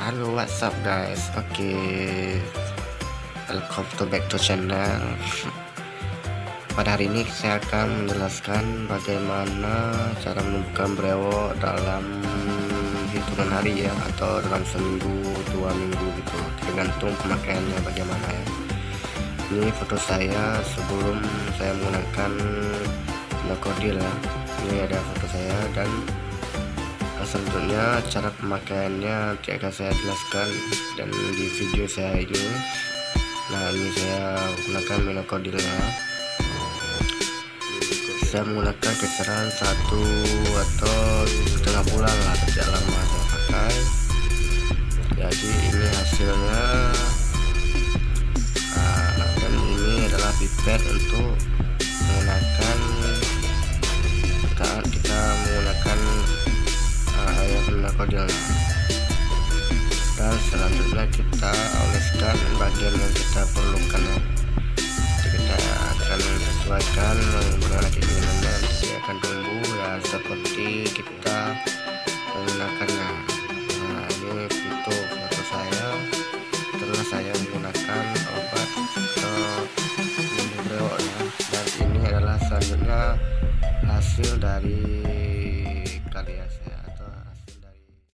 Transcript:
Halo, what's up guys? Welcome to back to channel. Pada hari ini saya akan menjelaskan bagaimana cara menumbuhkan brewok dalam hitungan hari ya, atau dalam seminggu, 2 minggu gitu, tergantung pemakaiannya bagaimana ya. Ini foto saya sebelum saya menggunakan krokodil ya. Ini ada foto saya, dan selanjutnya cara pemakaiannya akan saya jelaskan dan di video saya ini. Nah, ini saya gunakan minokodilnya. Saya menggunakan kisaran 1 atau setengah bulan lah, tidak lama saya pakai. Jadi ini hasilnya. Dan ini adalah pipet untuk menggunakan saat kita menggunakan air minokodilnya. Dan selanjutnya kita oleskan bagian yang kita perlukan ya. Jadi kita akan sesuaikan bagaimana keinginannya, dia akan tumbuh ya seperti kita menggunakannya. Nah, ini foto saya setelah saya menggunakan obat brewok ya. Dan ini adalah selanjutnya hasil dari karya saya.